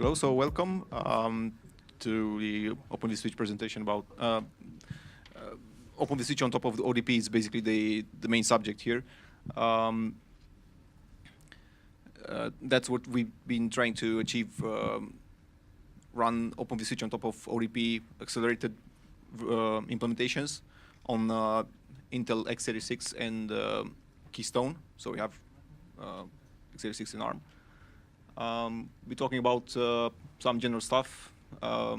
Hello, so welcome to the OpenVSwitch presentation about OpenVSwitch on top of the ODP is basically the main subject here. That's what we've been trying to achieve, run OpenVSwitch on top of ODP accelerated implementations on Intel x86 and Keystone. So we have x86 and ARM. We're talking about some general stuff, how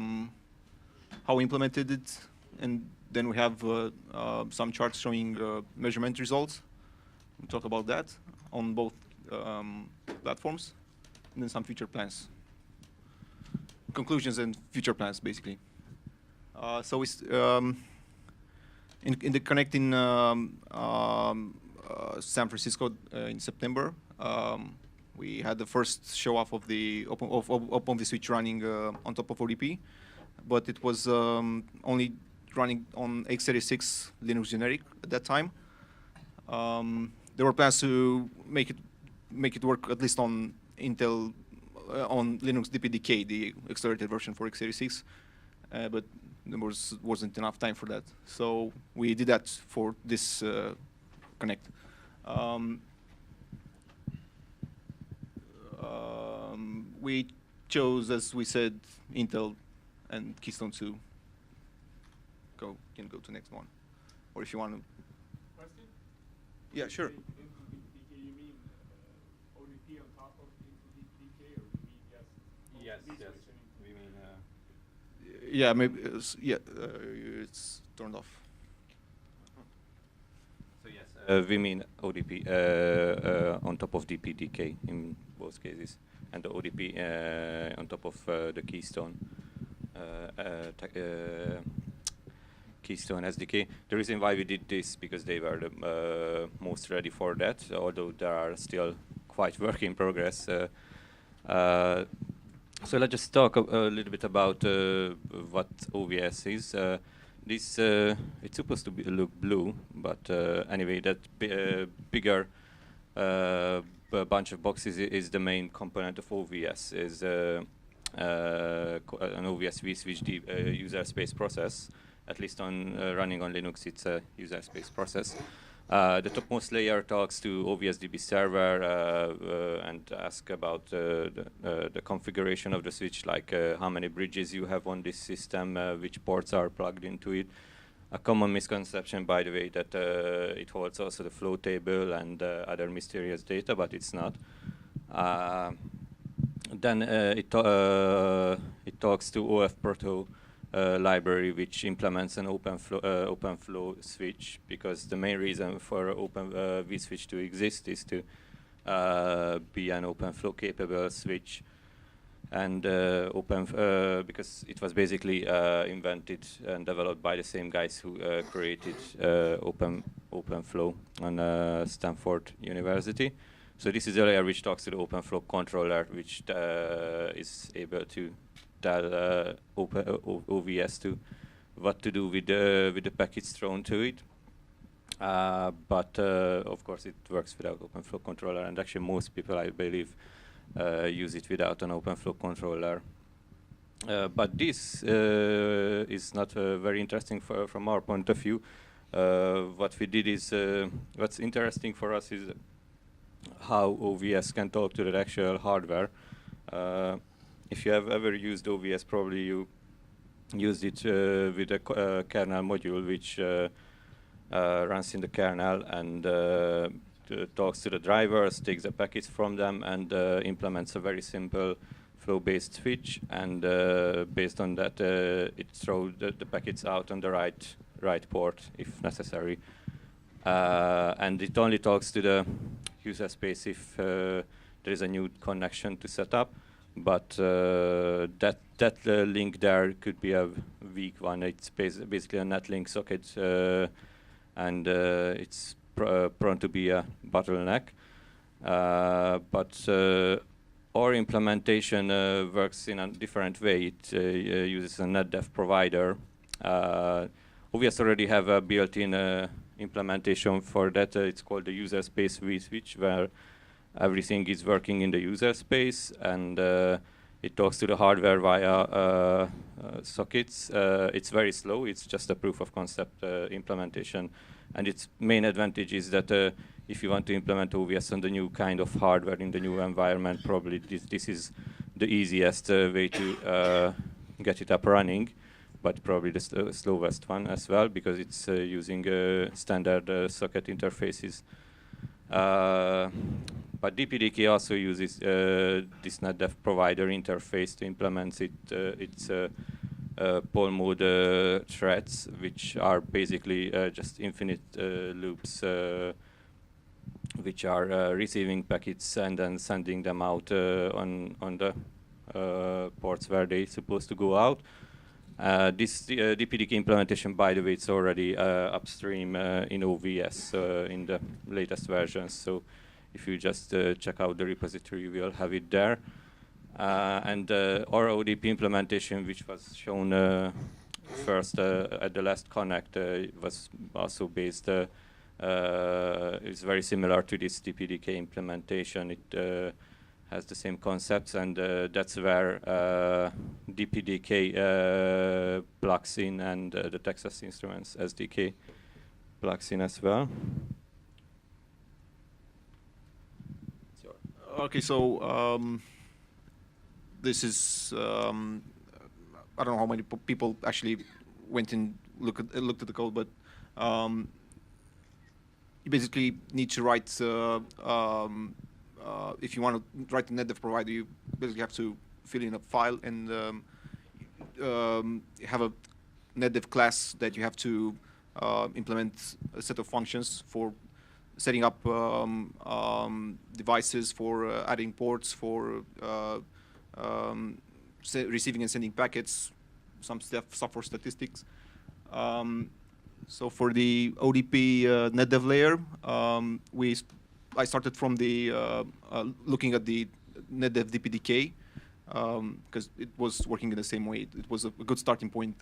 we implemented it, and then we have some charts showing measurement results. We'll talk about that on both platforms, and then some future plans. Conclusions and future plans, basically. So we in the Connect in San Francisco in September, we had the first show off of the OpenVSwitch running on top of ODP, but it was only running on x86 Linux generic at that time. There were plans to make it work at least on Intel on Linux DPDK, the accelerated version for x86, but there wasn't enough time for that. So we did that for this Connect. We chose, as we said, Intel and Keystone 2. Can go to next one, or if you want to. Question? Yeah, sure. Intel DPDK, you mean ODP on top of Intel DPDK, or you mean Yes, we mean. Yeah, maybe. It's turned off. So yes, we mean ODP on top of DPDK in both cases, and the ODP on top of the Keystone. Keystone SDK. The reason why we did this because they were the most ready for that, although there are still quite work in progress. So let's just talk a little bit about what OVS is. This it's supposed to look blue, but anyway, that bigger bunch of boxes is the main component of OVS. Is an OVS vSwitch user space process. At least on running on Linux, it's a user space process. The topmost layer talks to OVS DB server and ask about the configuration of the switch, like how many bridges you have on this system, which ports are plugged into it. A common misconception, by the way, that it holds also the flow table and other mysterious data, but it's not. Then it talks to OF Proto library, which implements an open flow switch, because the main reason for open vSwitch to exist is to be an open flow capable switch, and because it was basically invented and developed by the same guys who created open flow on Stanford University. So this is the layer which talks to the open flow controller, which is able to tell OVS to what to do with the packets thrown to it. But of course it works without OpenFlow controller, and actually most people, I believe, use it without an OpenFlow controller. But this is not very interesting from our point of view. What we did is, what's interesting for us is how OVS can talk to the actual hardware. If you have ever used OVS, probably you used it with a kernel module, which runs in the kernel and talks to the drivers, takes the packets from them, and implements a very simple flow-based switch. And based on that, it throws the packets out on the right port if necessary. And it only talks to the user space if there is a new connection to set up. But that link there could be a weak one. It's basically a netlink socket, and it's prone to be a bottleneck. But our implementation works in a different way. It uses a NetDev provider. OVS already have a built-in implementation for that. It's called the user space vSwitch, where everything is working in the user space, and It talks to the hardware via sockets. It's very slow. It's just a proof of concept implementation. And its main advantage is that if you want to implement OVS on the new kind of hardware in the new environment, probably this is the easiest way to get it up running, but probably the slowest one as well, because it's using standard socket interfaces. But DPDK also uses this NetDev provider interface to implement its poll mode threads, which are basically just infinite loops, which are receiving packets and then sending them out on the ports where they're supposed to go out. This DPDK implementation, by the way, it's already upstream in OVS in the latest versions. So if you just check out the repository, we'll have it there. And our ODP implementation, which was shown first at the last Connect, was also based, is very similar to this DPDK implementation. It has the same concepts, and that's where DPDK plugs in, and the Texas Instruments SDK plugs in as well. Okay, so this is I don't know how many people actually went and looked at the code, but you basically need to write. If you want to write a NetDev provider, you basically have to fill in a file and have a NetDev class that you have to implement a set of functions for setting up devices, for adding ports, for receiving and sending packets, some software statistics. So for the ODP NetDev layer, I started from the looking at the NetDev DPDK because it was working in the same way. It was a good starting point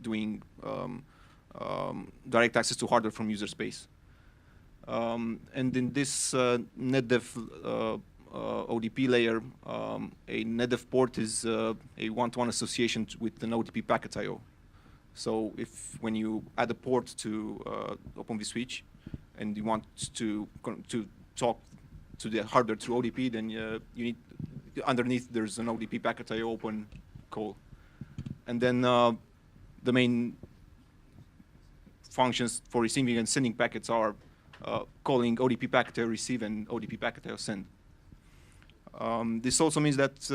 doing direct access to hardware from user space. And in this NetDev ODP layer, a NetDev port is a one-to-one association with an ODP packet I/O. So when you add a port to Open vSwitch and you want to talk to the hardware through ODP, then you need underneath there's an ODP packet I/O open call, and then the main functions for receiving and sending packets are calling ODP packet I/O receive and ODP packet I/O send. This also means that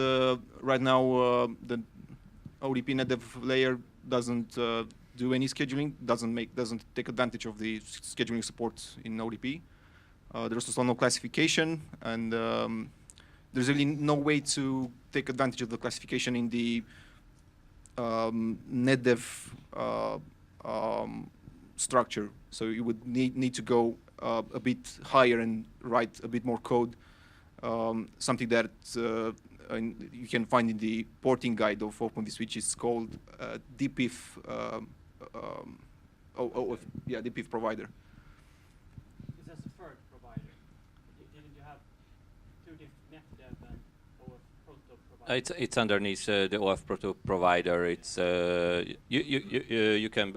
right now the ODP NetDev layer doesn't do any scheduling, doesn't take advantage of the scheduling support in ODP. There's also no classification, and there's really no way to take advantage of the classification in the NetDev structure. So you would need to go a bit higher and write a bit more code, something that you can find in the porting guide of Open vSwitch. Is called DPIF, DPIF provider. Is this a third provider? Didn't you have two different NetDev and OF Proto providers? It's underneath the OF Proto provider. It's you can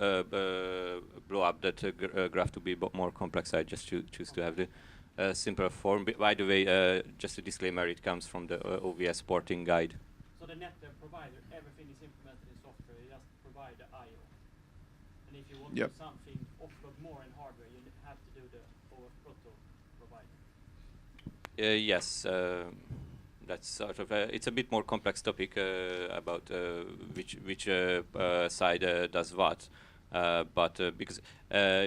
blow up that graph to be more complex. I just choose to have the simpler form. By the way, just a disclaimer, it comes from the OVS porting guide. So the NetDev provider, everything is implemented in software, you just provide the I/O. And if you want to do something, offload more in hardware, you have to do the OF Proto provider. Yes, that's sort of it's a bit more complex topic about which side does what. But because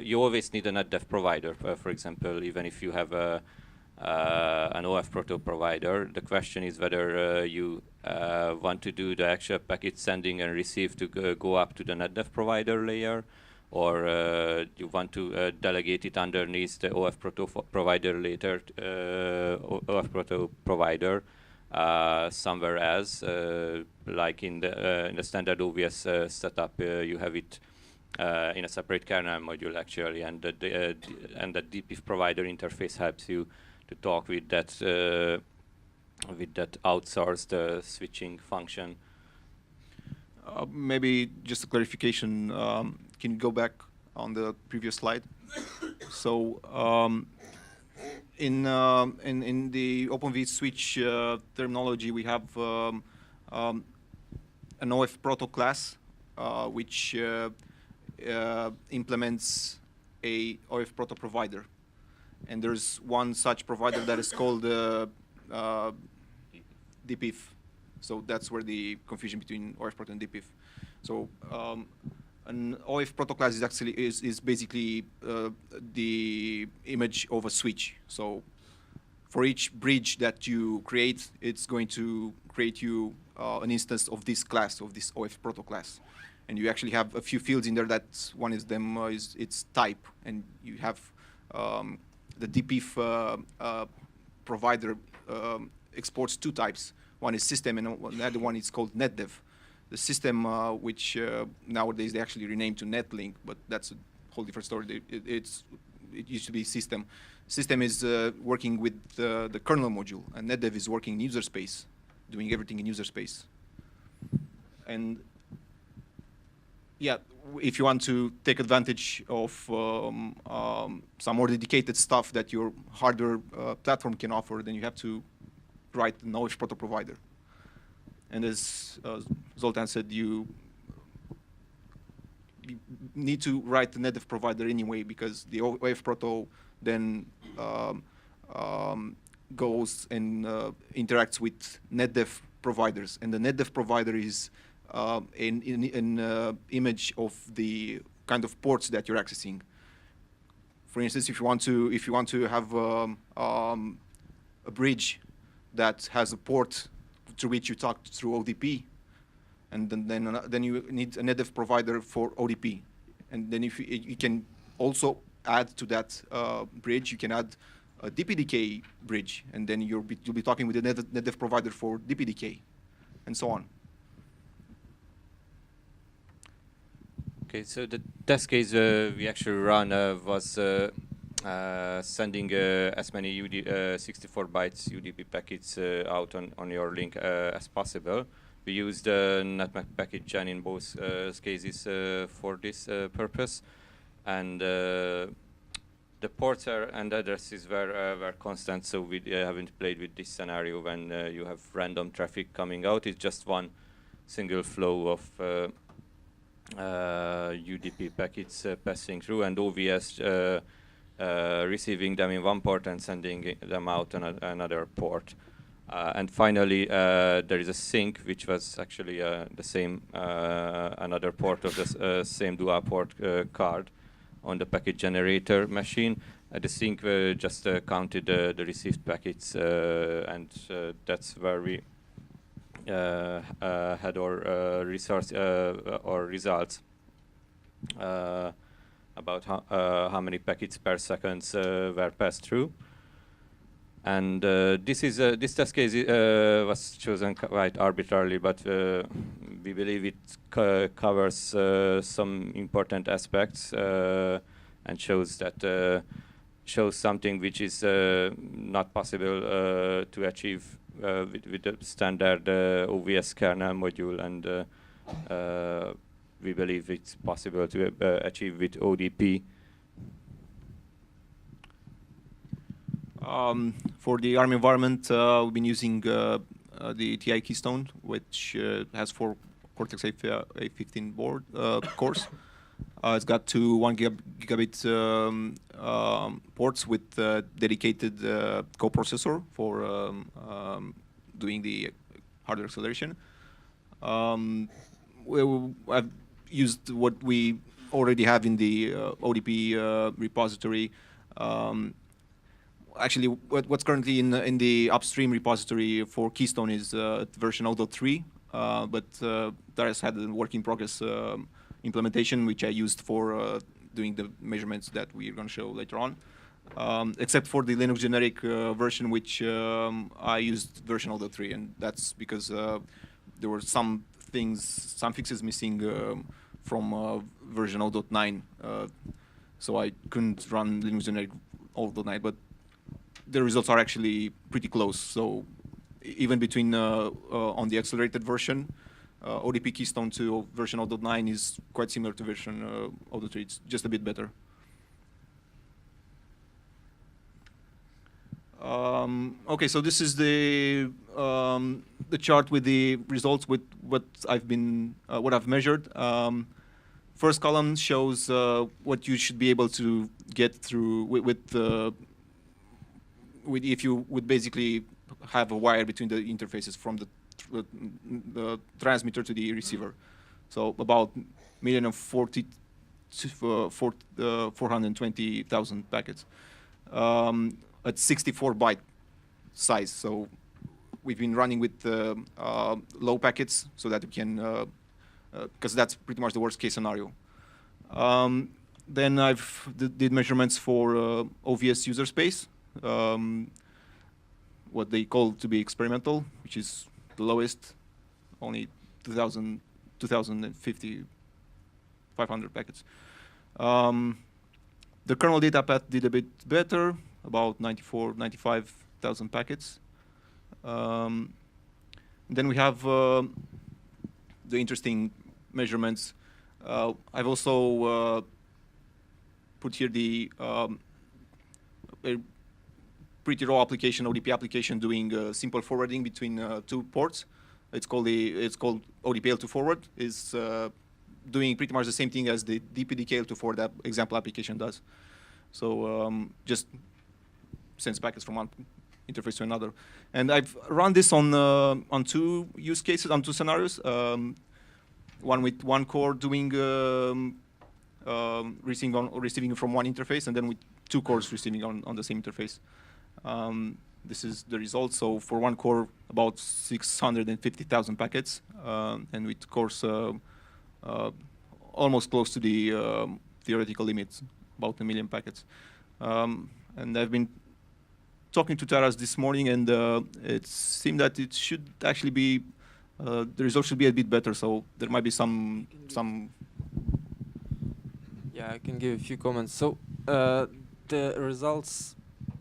you always need a NetDev provider, for example, even if you have an OF Proto provider, the question is whether you want to do the actual packet sending and receive to go up to the NetDev provider layer, or you want to delegate it underneath the OF Proto provider later, OF Proto provider somewhere else, like in the standard OVS setup, you have it in a separate kernel module actually, and the DPIF provider interface helps you to talk with that with that outsourced switching function. Maybe just a clarification. Can you go back on the previous slide? So in the OpenV switch terminology, we have an OF proto class, which implements a OF proto provider. And there's one such provider that is called DPIF. So that's where the confusion between OF proto and DPIF. So an OF proto class is actually is basically the image of a switch. So for each bridge that you create, it's going to create you an instance of this class, of this OF proto class. And you actually have a few fields in there. That one is them is its type, and you have the DPIF provider exports two types. One is system, and the other one is called NetDev. The system, which nowadays they actually renamed to NetLink, but that's a whole different story. It used to be system. System is working with the kernel module, and NetDev is working in user space, doing everything in user space. And yeah, if you want to take advantage of some more dedicated stuff that your hardware platform can offer, then you have to write an OF proto provider. And as Zoltan said, you need to write the NetDev provider anyway, because the OF proto then goes and interacts with NetDev providers, and the NetDev provider is an image of the kind of ports that you're accessing. For instance, if you want to have a bridge that has a port through which you talk through ODP, and then you need a NetDev provider for ODP, and then if you can also add to that bridge, you can add a DPDK bridge, and then you'll be talking with the NetDev provider for DPDK, and so on. Okay, so the test case we actually run was sending as many 64 bytes UDP packets out on your link as possible. We used netmap package gen in both cases for this purpose, and the ports and addresses were constant, so we haven't played with this scenario when you have random traffic coming out. It's just one single flow of UDP packets passing through, and OVS receiving them in one port and sending them out on another port. And finally, there is a sync, which was actually the same, another port of the same dual port card on the packet generator machine. The sync just counted the received packets, and that's where we had our resource or results about how many packets per second were passed through. And this test case was chosen quite arbitrarily, but we believe it covers some important aspects and shows something which is not possible to achieve with the standard OVS kernel module, and we believe it's possible to achieve with ODP. For the ARM environment, we've been using the TI Keystone, which has 4 Cortex A15 board cores. It's got 2 1 gigabit ports with dedicated coprocessor for doing the hardware acceleration. I've used what we already have in the ODP repository. Actually, what's currently in the upstream repository for Keystone is version 0.3, but that has had a work in progress implementation, which I used for doing the measurements that we're going to show later on. Except for the Linux generic version, which I used version 0.3, and that's because there were some fixes missing from version 0.9, so I couldn't run Linux generic 0.9, but the results are actually pretty close. So even between on the accelerated version, ODP Keystone 2 version 0.9 is quite similar to version 0.3. It's just a bit better. Okay, so this is the chart with the results with what I've measured. First column shows what you should be able to get through with if you would basically have a wire between the interfaces from the transmitter to the receiver. So about 420,000 packets at 64 byte size. So we've been running with low packets so that we can, because that's pretty much the worst case scenario. Then I've did measurements for OVS user space, what they call to be experimental, which is the lowest, only 2,050, 500 packets. The kernel data path did a bit better, about 95,000 packets. Then we have the interesting measurements. I've also put here the a pretty raw application, ODP application, doing simple forwarding between two ports. It's called ODP L2 forward. Is doing pretty much the same thing as the DPDK L2 forward example application does. So just sends packets from one interface to another. And I've run this on two use cases, on two scenarios. One with one core doing receiving from one interface, and then with two cores receiving on the same interface. This is the result. So for one core, about 650,000 packets, and with cores almost close to the theoretical limits, about 1 million packets. And I've been talking to Taras this morning, and it seemed that it should actually be the results should be a bit better. So there might be some. Yeah, I can give a few comments. So the results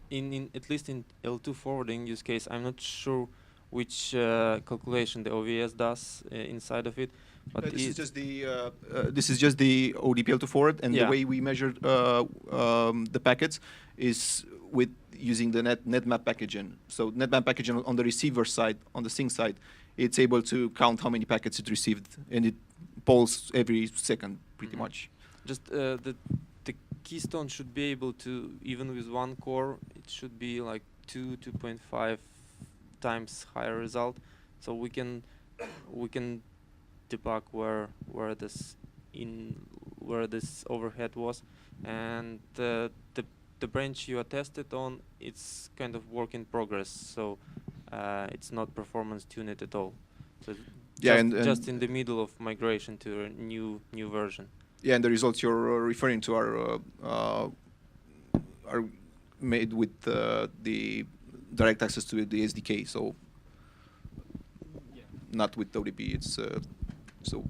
in at least in L2 forwarding use case, I'm not sure which calculation the OVS does inside of it. But this is just the ODP L2 forward, and the way we measure the packets is with using the netmap packaging. So netmap packaging on the receiver side, on the sync side, it's able to count how many packets it received, and it polls every second, pretty much. Just the Keystone should be able to, even with one core, it should be like 2.5 times higher result. So we can debug where this overhead was, and the branch you are tested on, it's kind of work in progress. So it's not performance tuned at all. So yeah, just in the middle of migration to a new version. Yeah, and the results you're referring to are made with the direct access to the SDK, so not with ODP. It's so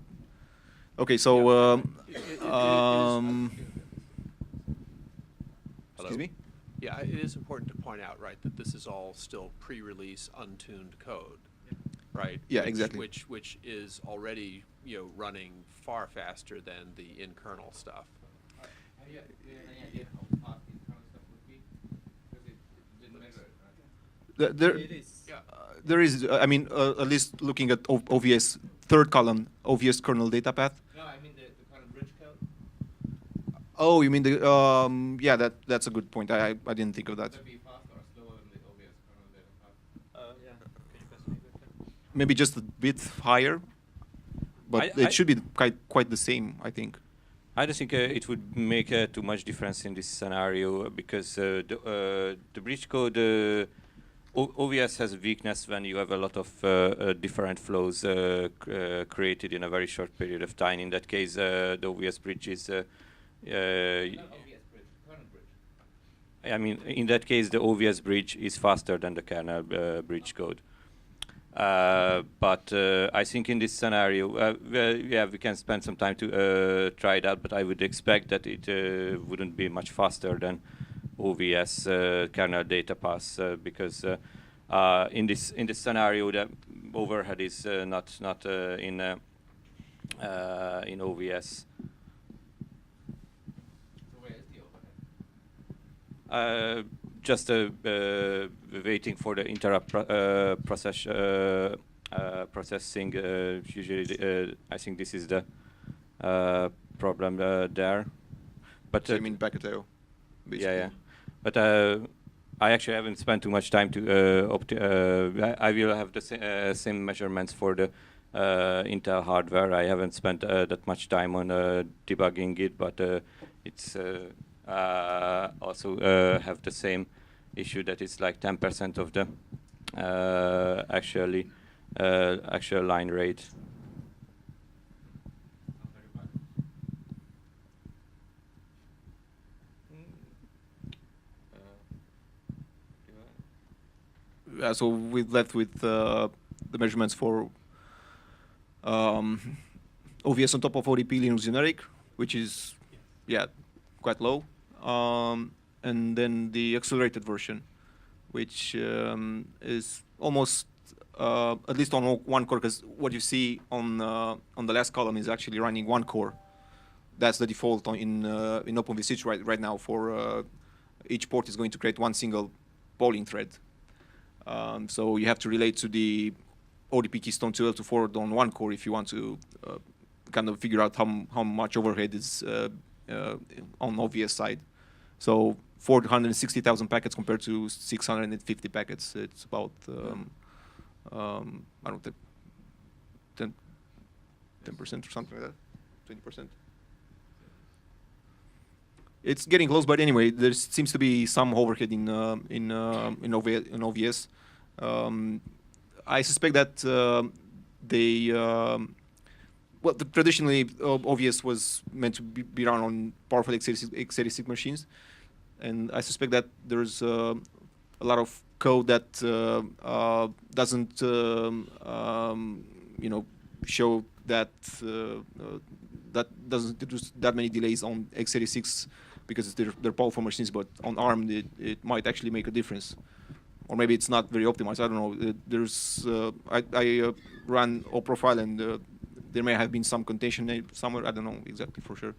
okay. So excuse me. Yeah, it is important to point out, right, that this is all still pre-release untuned code, right? Yeah, exactly. Which is already, running far faster than the in-kernel stuff. Have you any idea how fast the internal stuff would be? Because it didn't measure it, right? It is. There is. I mean, at least looking at OVS third column, OVS kernel data path. No, I mean the kind of bridge code. Oh, you mean the? Yeah, that's a good point. I didn't think of that. Would it be faster or slower than the OVS kernel data path? Yeah. Can you pass me that? Maybe just a bit higher, but it should be quite the same, I think. I don't think it would make too much difference in this scenario because the bridge code OVS has a weakness when you have a lot of different flows created in a very short period of time. In that case, the OVS bridge is. Not OVS bridge, kernel bridge. I mean, in that case, the OVS bridge is faster than the kernel bridge code. But I think in this scenario, we can spend some time to try it out, but I would expect that it wouldn't be much faster than OVS kernel data pass because In this scenario, the overhead is not in OVS. So where is the overhead? Just waiting for the interrupt processing. Usually, I think this is the problem there. But So you mean packet I/O, basically? yeah. But I actually haven't spent too much time to I will have the same measurements for the Intel hardware. I haven't spent that much time on debugging it, but it's also have the same issue that it's like 10% of the actual line rate. Not very bad. So we've left with the measurements for OVS on top of ODP Linux generic, which is quite low, and then the accelerated version, which is almost at least on one core, because what you see on the last column is actually running one core. That's the default in OpenVSwitch right now. For each port is going to create one single polling thread. So you have to relate to the ODP Keystone 2 to forward on one core if you want to kind of figure out how much overhead is on OVS side. So 460,000 packets compared to 650 packets. It's about I don't know, 10% or something like that, 20%. It's getting close, but anyway, there seems to be some overhead in OVS. I suspect that traditionally OVS was meant to be run on powerful x86 machines, and I suspect that there's a lot of code that doesn't show that that doesn't introduce that many delays on x86 because they're powerful machines, but on ARM it might actually make a difference. Or maybe it's not very optimized. I don't know. I ran OProfile, and there may have been some contention somewhere. I don't know exactly for sure,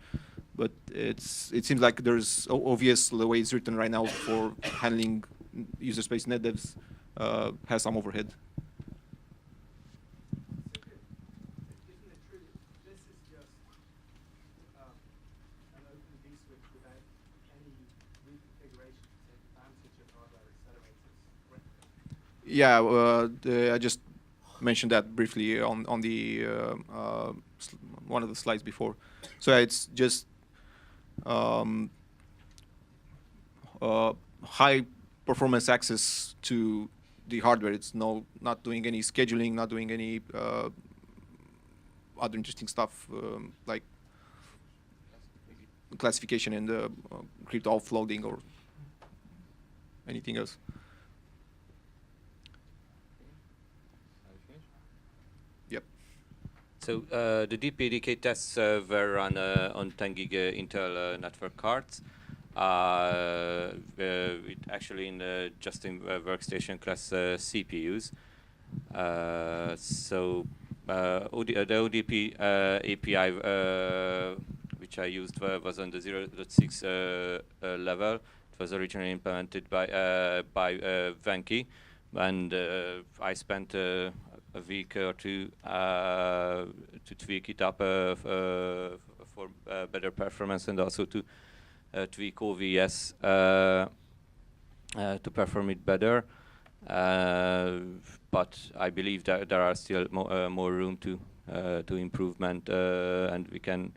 but it seems like there's OVS, the way it's written right now for handling user space NetDevs, has some overhead. Isn't it true that this is just an open vSwitch without any reconfiguration to take advantage of hardware accelerators? Yeah, I just mentioned that briefly on the one of the slides before. So it's just high performance access to the hardware. It's not doing any scheduling, not doing any other interesting stuff like classification and crypto offloading or anything else. Yep. So the DPDK tests were run on 10 gig Intel network cards. It actually in just in workstation class CPUs. So the ODP API which I used was on the 0.6 level. It was originally implemented by Venki, and I spent a week or two to tweak it up for better performance, and also to tweak OVS to perform it better. But I believe that there are still more room to improvement, and we can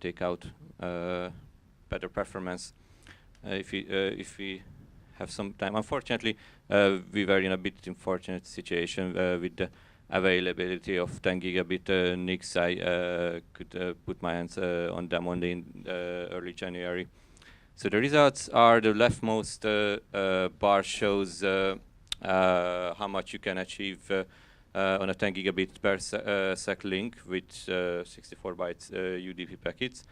take out better performance if we have some time. Unfortunately, we were in a bit unfortunate situation with the availability of 10 gigabit NICs. I could put my hands on them only in early January. So the results are the leftmost bar shows how much you can achieve on a 10 gigabit per sec link with 64 bytes UDP packets.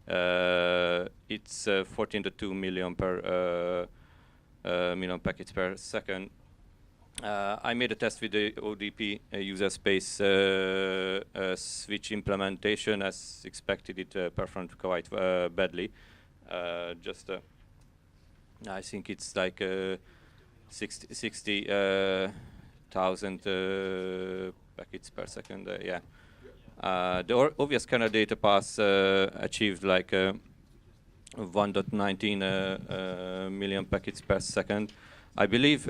It's 14.2 million per million packets per second. I made a test with the ODP user space switch implementation. As expected, it performed quite badly. I think it's like 60,000 packets per second. Yeah. The OVS kernel data path achieved like 1.19 million packets per second. I believe,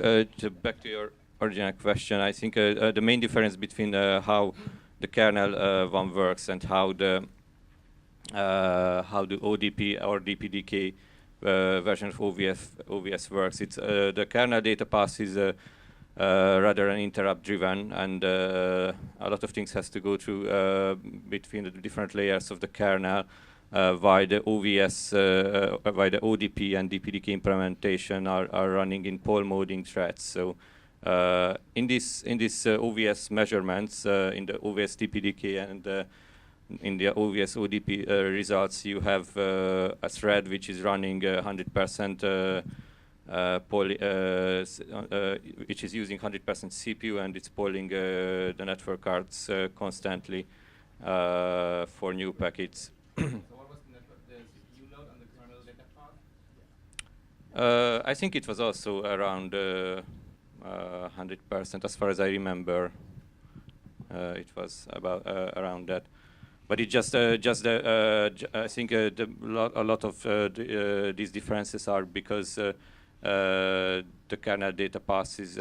back to your original question, I think the main difference between how the kernel one works and how the ODP or DPDK version of OVS works, it's the kernel data path is rather an interrupt driven, and a lot of things has to go through between the different layers of the kernel. While the OVS, while the ODP and DPDK implementation are running in poll moding threads. So in this OVS measurements, in the OVS DPDK and in the OVS ODP results, you have a thread which is running 100% which is using 100% CPU, and it's polling the network cards constantly for new packets. I think it was also around 100%, as far as I remember. It was about around that, but it just I think a lot of these differences are because the kernel data path is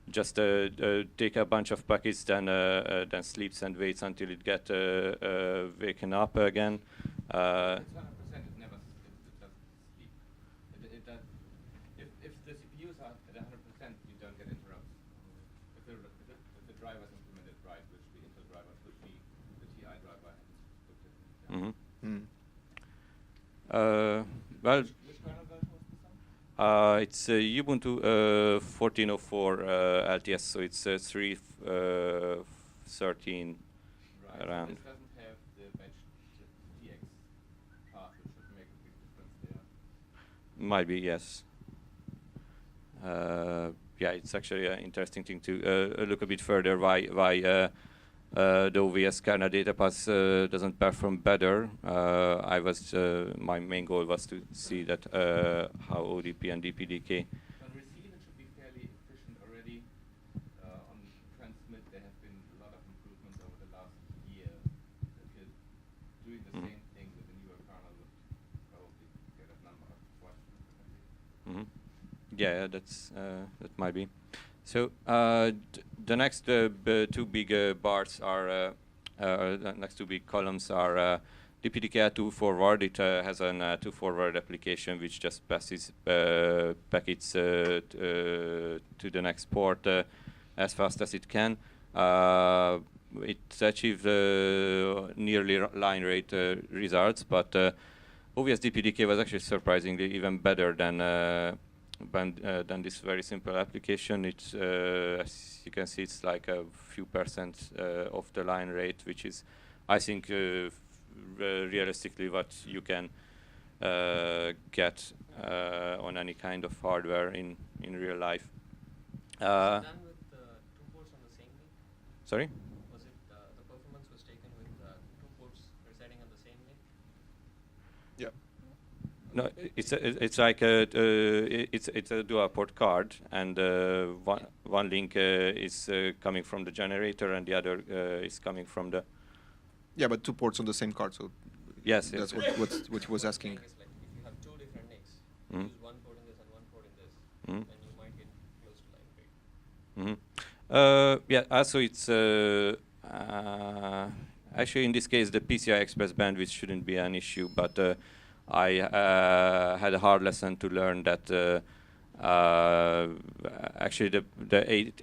just take a bunch of packets, then sleeps and waits until it get waken up again. Well, it's Ubuntu 14.04 LTS, so it's 3.13 around. This doesn't have the batch TX path, which would make a big difference there. Might be, yes. Yeah, it's actually an interesting thing to look a bit further why the OVS kernel data path doesn't perform better. My main goal was to see that how ODP and DPDK. On receive, it should be fairly efficient already. On transmit, there have been a lot of improvements over the last year. If you're doing the same thing with the newer kernel, would probably get a number of questions. Yeah, that might be. So the next two big bars are the next two big columns are DPDK 2 forward. It has a 2 forward application which just passes packets to the next port as fast as it can. It achieved nearly line rate results, but OVS DPDK was actually surprisingly even better than this very simple application. It's as you can see, it's like a few percent of the line rate, which is, I think, realistically what you can get on any kind of hardware in real life. Was it done with 2 ports on the same link? Sorry? Was it the performance was taken with 2 ports residing on the same link? Yeah. No, it's like it's a dual port card, and one link is coming from the generator, and the other is coming from the. Yeah, but 2 ports on the same card, so Yes, that's yes. what he was asking. Is like if you have 2 different nicks, Mhm. use 1 port in this and 1 port in this, Mhm. then you might get close to line rate. Yeah, also it's actually in this case the PCI Express bandwidth shouldn't be an issue, but I had a hard lesson to learn that actually the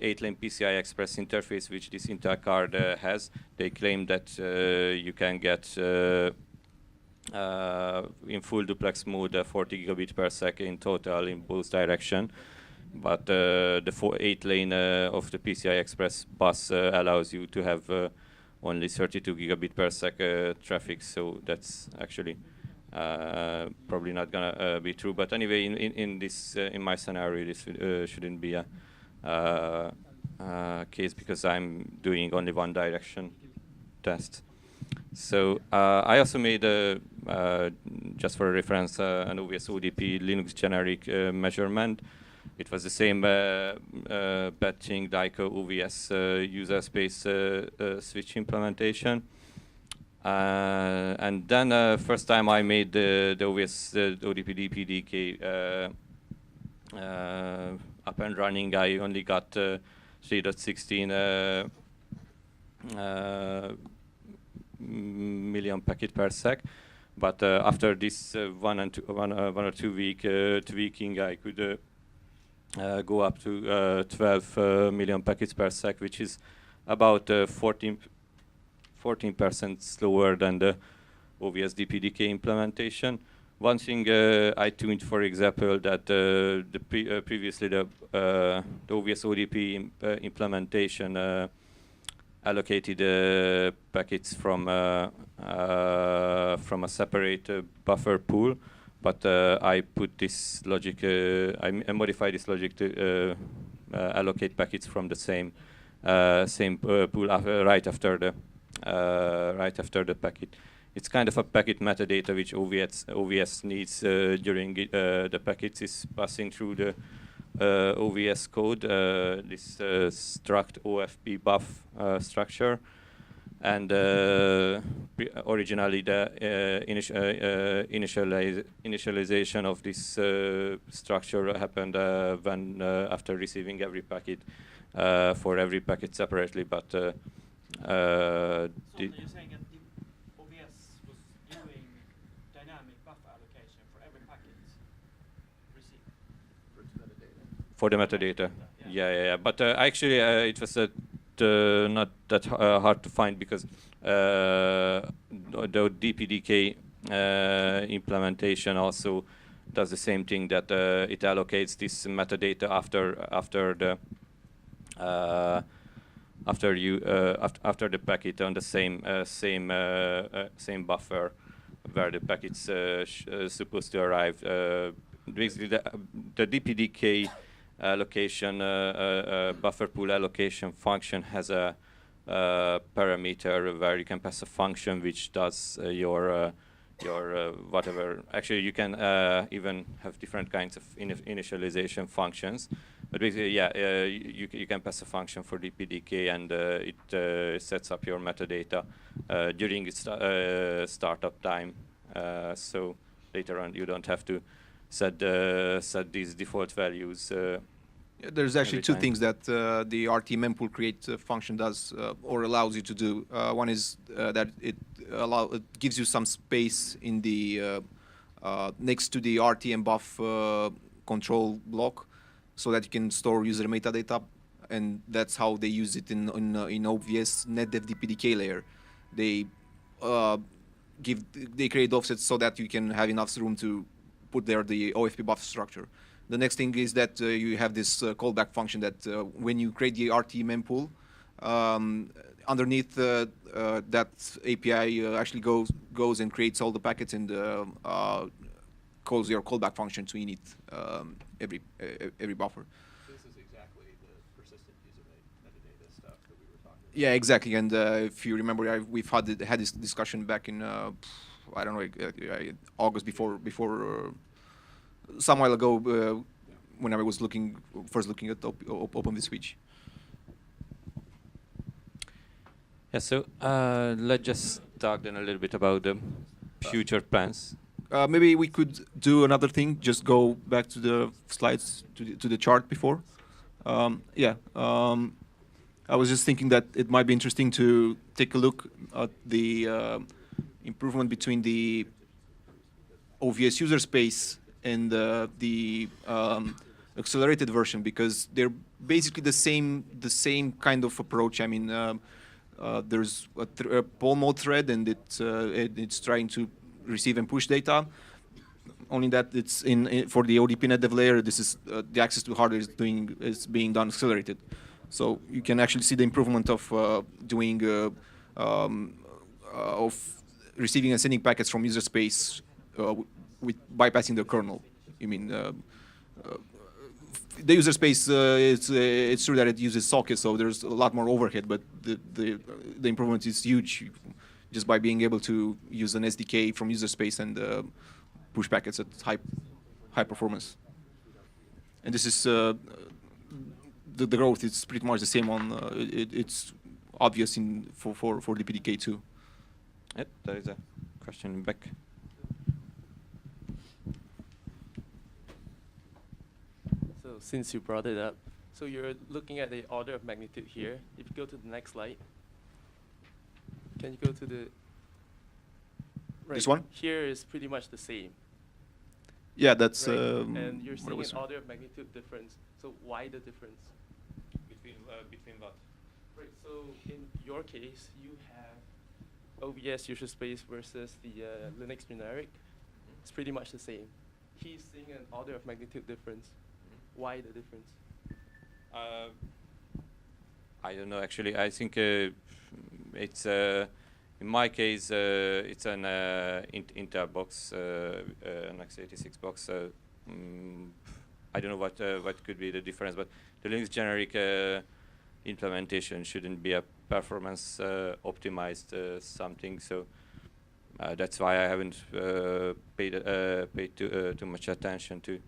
8-lane PCI Express interface which this Intel card has, they claim that you can get in full duplex mode 40 gigabit per second in total in both direction, but the 8-lane of the PCI Express bus allows you to have only 32 gigabit per second traffic, so that's actually probably not gonna be true. But anyway, in this in my scenario, this shouldn't be a case because I'm doing only one direction test. So I also made just for reference an OVS ODP Linux generic measurement. It was the same batching like OVS user space switch implementation. And then first time I made the OVS ODP DPDK up and running, I only got 3.16 million packet per sec. But after this one or two week tweaking, I could go up to 12 million packets per sec, which is about 14% slower than the OVS DPDK implementation. One thing I tuned, for example, that previously the OVS ODP implementation allocated packets from a separate buffer pool, but I put this logic, I modified this logic to allocate packets from the same pool right after the packet. It's kind of a packet metadata which OVS needs during the packets is passing through the OVS code, this struct OFP buff structure, and originally the initialization of this structure happened when after receiving every packet for every packet separately, but So you're saying that the OVS was doing dynamic buffer allocation for every packet received? for the metadata. Yeah. But actually, it was not that hard to find because the DPDK implementation also does the same thing, that it allocates this metadata after the packet on the same buffer where the packet's supposed to arrive. Basically, the DPDK allocation buffer pool allocation function has a parameter where you can pass a function which does your whatever. Actually, you can even have different kinds of initialization functions. But basically, you can pass a function for DPDK, and it sets up your metadata during its startup time. So later on, you don't have to set these default values. There's actually two things that the RT mempool create function does or allows you to do. One is that it gives you some space in the next to the RT and buff control block, so that you can store user metadata, and that's how they use it in OVS NetDev DPDK layer. They create offsets so that you can have enough room to put there the OFP buff structure. The next thing is that you have this callback function that when you create the RT mempool, underneath that API actually goes and creates all the packets and calls your callback function to init every buffer. This is exactly the persistent user metadata stuff that we were talking about. Yeah, exactly. And if you remember, we've had this discussion back in I don't know, August before some while ago when I was first looking at Open vSwitch. Yeah, so let's just talk then a little bit about the future plans. Maybe we could do another thing. Just go back to the slides, to the chart before. I was just thinking that it might be interesting to take a look at the improvement between the OVS user space and the accelerated version, because they're basically the same kind of approach. I mean, there's a poll mode thread, and it's trying to receive and push data. Only that it's for the ODP NetDev layer, this is the access to hardware is being done accelerated. So you can actually see the improvement of doing of receiving and sending packets from user space with bypassing the kernel. You mean the user space? It's true that it uses sockets, so there's a lot more overhead, but the improvement is huge just by being able to use an SDK from user space and push packets at high performance. And this is the growth is pretty much the same on. It's obvious for DPDK too. Yep, there is a question back. So since you brought it up, so you're looking at the order of magnitude here. If you go to the next slide, can you go to the This one? Here is pretty much the same. Yeah, that's. Right? And you're what seeing was an order of magnitude difference. So why the difference? Between what? Right. So in your case, you have OVS user space versus the Linux generic. It's pretty much the same. He's seeing an order of magnitude difference. Why the difference? I don't know. Actually, I think it's in my case it's an Intel box, an x86 box. I don't know what could be the difference, but the Linux generic implementation shouldn't be a performance optimized something. So that's why I haven't paid too much attention to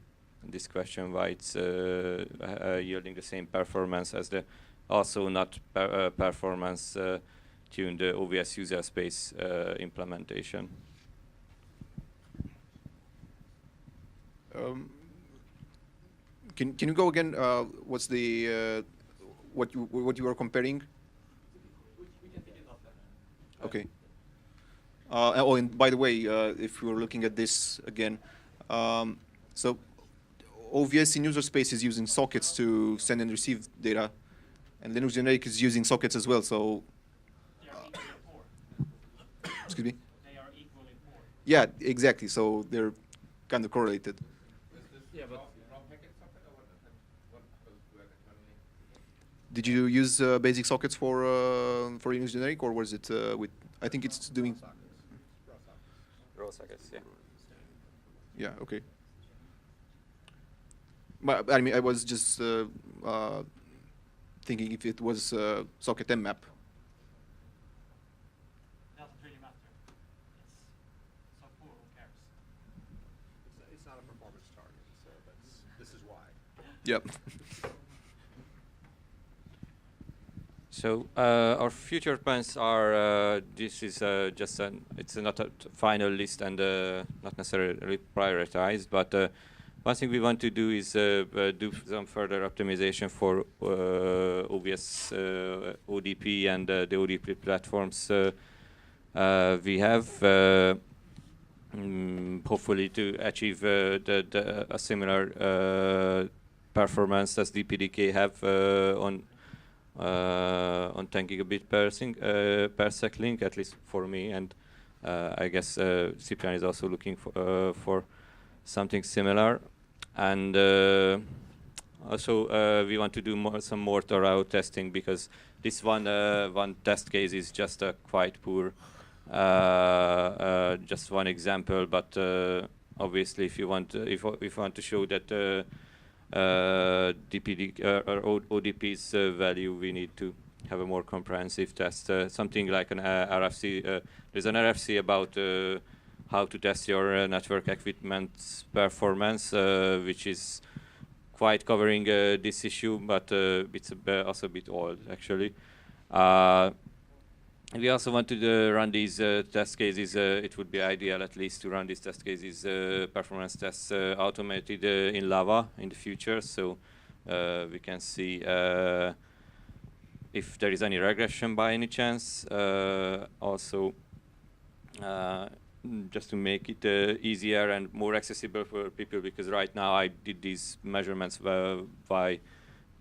this question, why it's yielding the same performance as the also not performance tuned OVS user space implementation. Can you go again? What's the what you were comparing? We can take it offline. Okay. Oh, and by the way, if we were looking at this again, so OVS in user space is using sockets to send and receive data, and Linux generic is using sockets as well. So, They are equal in poor. excuse me. They are equal in poor. Yeah, exactly. So they're kind of correlated. Yeah, but raw packet socket or what goes to work internally? Did you use basic sockets for Linux generic, or was it with? I think it's doing. Raw sockets, yeah. Yeah. Okay. But I mean, I was just thinking if it was socket mmap. Doesn't really matter. It's so poor, who cares? It's not a performance target, so this is why. Yep. So our future plans are this is just it's not a final list and not necessarily prioritized, but one thing we want to do is do some further optimization for OVS ODP and the ODP platforms we have. Hopefully to achieve a similar performance as DPDK have on 10 gigabit per sec link, at least for me, and I guess Cyprian is also looking for something similar. And also we want to do some more thorough testing, because this one test case is just quite poor. Just one example, but obviously if you want to show that DPD or ODP's value, we need to have a more comprehensive test. Something like an RFC. There's an RFC about how to test your network equipment's performance, which is quite covering this issue, but it's also a bit old, actually. We also want to run these test cases. It would be ideal, at least, to run these test cases, performance tests, automated in Lava in the future, so we can see if there is any regression by any chance. Also, just to make it easier and more accessible for people, because right now I did these measurements by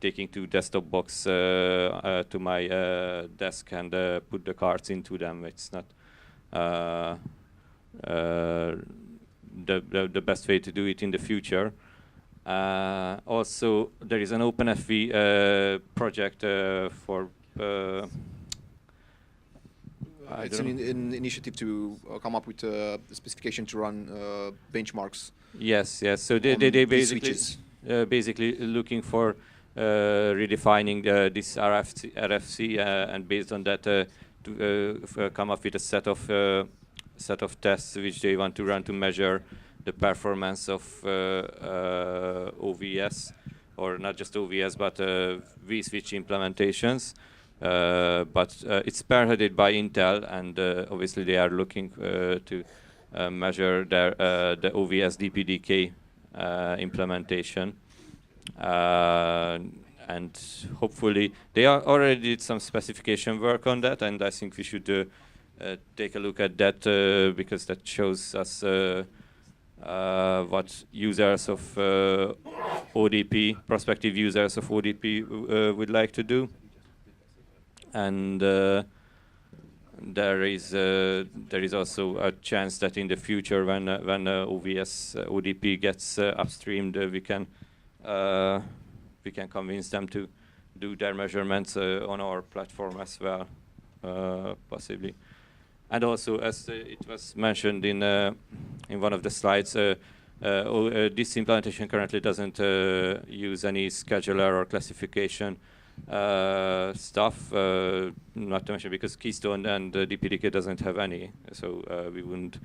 taking two desktop box to my desk and put the cards into them. It's not the best way to do it in the future. Also, there is an OpenFV project for It's an initiative to come up with a specification to run benchmarks. Yes, yes. So on they these basically switches. basically looking for redefining this RFC and based on that to come up with a set of tests which they want to run to measure the performance of OVS, or not just OVS but vSwitch implementations. But it's spearheaded by Intel, and obviously they are looking to measure their the OVS DPDK implementation, and hopefully they already did some specification work on that, and I think we should take a look at that because that shows us what users of ODP, prospective users of ODP would like to do. And there is also a chance that in the future, when OVS ODP gets upstreamed, we can convince them to do their measurements on our platform as well, possibly. And also, as it was mentioned in one of the slides, this implementation currently doesn't use any scheduler or classification stuff, not to mention because Keystone and DPDK doesn't have any, so we wouldn't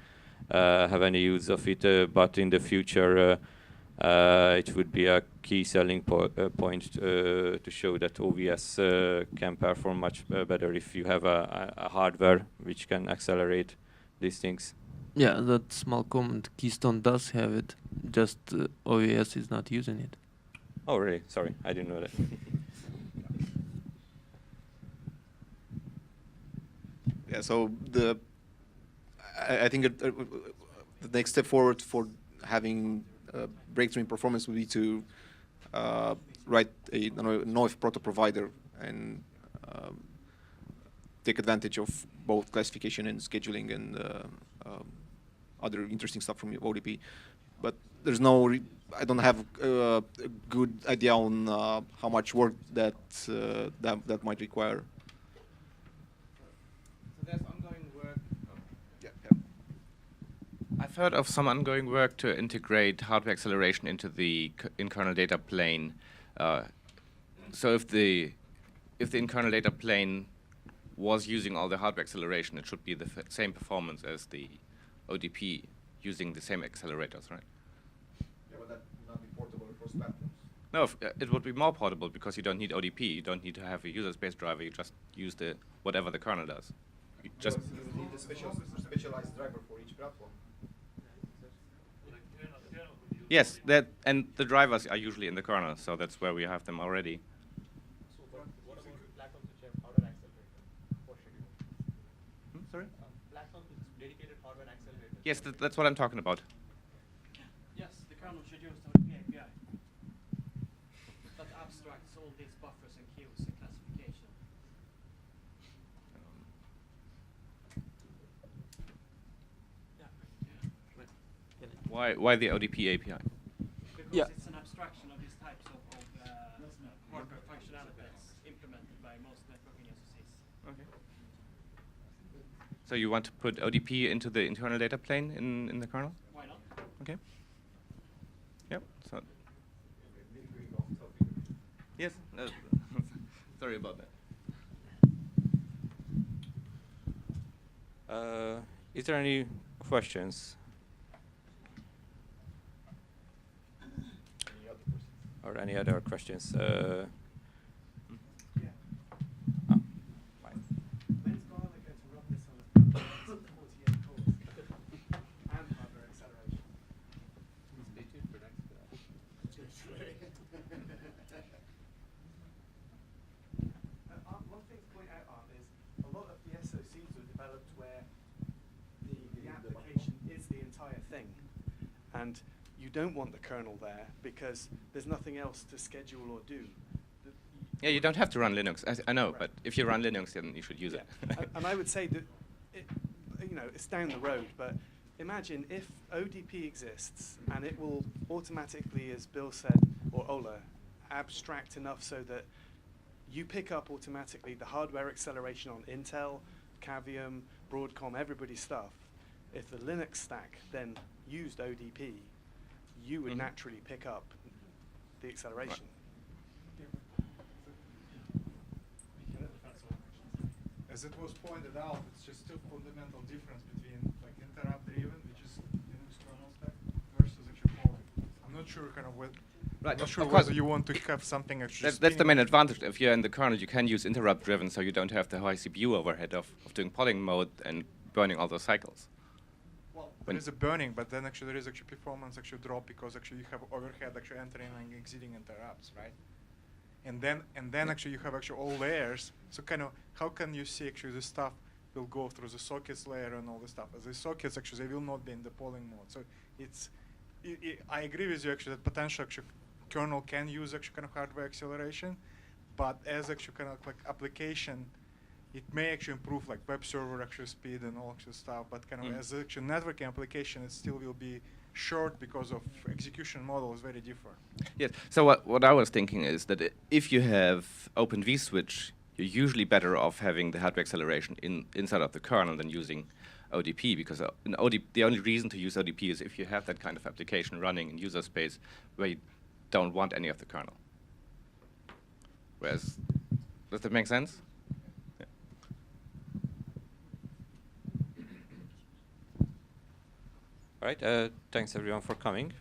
have any use of it, but in the future it would be a key selling point to show that OVS can perform much better if you have a hardware which can accelerate these things. Yeah, that small comment, Keystone does have it, just OVS is not using it. Oh really? Sorry, I didn't know that. Yeah, so I think the next step forward for having breakthrough in performance would be to write a NoIF proto provider and take advantage of both classification and scheduling and other interesting stuff from ODP. But there's no, I don't have a good idea on how much work that might require. There's ongoing work. Yeah. I've heard of some ongoing work to integrate hardware acceleration into the in-kernel data plane. So if the in-kernel data plane was using all the hardware acceleration, it should be the same performance as the ODP using the same accelerators, right? Yeah, but that would not be portable across platforms. No, it would be more portable because you don't need ODP. You don't need to have a user space driver. You just use whatever the kernel does. You just you need a specialized driver for each platform. yes, and the drivers are usually in the kernel, so that's where we have them already. What about platforms which have hardware accelerator for schedule? Sorry? Platforms with dedicated hardware accelerators. Yes, that's what I'm talking about. Yes, the kernel should use the ODP API. That abstracts all these buffers and queues and classification. Why the ODP API? Because Yeah. it's an abstraction of these types of hardware functionalities implemented by most networking SoCs. Okay. So you want to put ODP into the internal data plane in the kernel? Why not? Okay. Yep. So. Yes. Sorry about that. Is there any questions? Or any other questions? Yeah. Oh, fine. When's Garlic going to run this on a 48 cores and hardware acceleration? Stay tuned for next One thing to point out, Art, is a lot of the SoCs were developed where the application is the entire thing. And you don't want the kernel there because there's nothing else to schedule or do. Yeah, you don't have to run Linux. I know, Right. but if you run Linux, then you should use it. And I would say that, it's down the road, but imagine if ODP exists and it will automatically, as Bill said, or Ola, abstract enough so that you pick up automatically the hardware acceleration on Intel, Cavium, Broadcom, everybody's stuff, if the Linux stack then used ODP, you would naturally pick up the acceleration. As it was pointed out, it's just two fundamental difference between like interrupt-driven, which is Linux kernel stack, versus actually polling. I'm not sure kind of what. Right, Not of sure course. whether you want to have something actually. That's the spinning. main advantage. If you're in the kernel, you can use interrupt-driven, so you don't have the high CPU overhead of doing polling mode and burning all those cycles. Well, there is a burning, but then actually there is actually performance actually drop because actually you have overhead actually entering and exiting interrupts, right? And then actually you have actually all layers. So kind of how can you see actually the stuff will go through the sockets layer and all the stuff? As the sockets actually they will not be in the polling mode. So it's I agree with you actually that potential actually kernel can use actually kind of hardware acceleration, but as actually kind of like application, it may actually improve like web server actually speed and all actual stuff. But kind of as actual networking application, it still will be short because of execution model is very different. Yes. So what I was thinking is that if you have Open vSwitch, you're usually better off having the hardware acceleration inside of the kernel than using ODP, because the only reason to use ODP is if you have that kind of application running in user space where you don't want any of the kernel. Whereas, does that make sense? Yeah. All right. Thanks everyone for coming.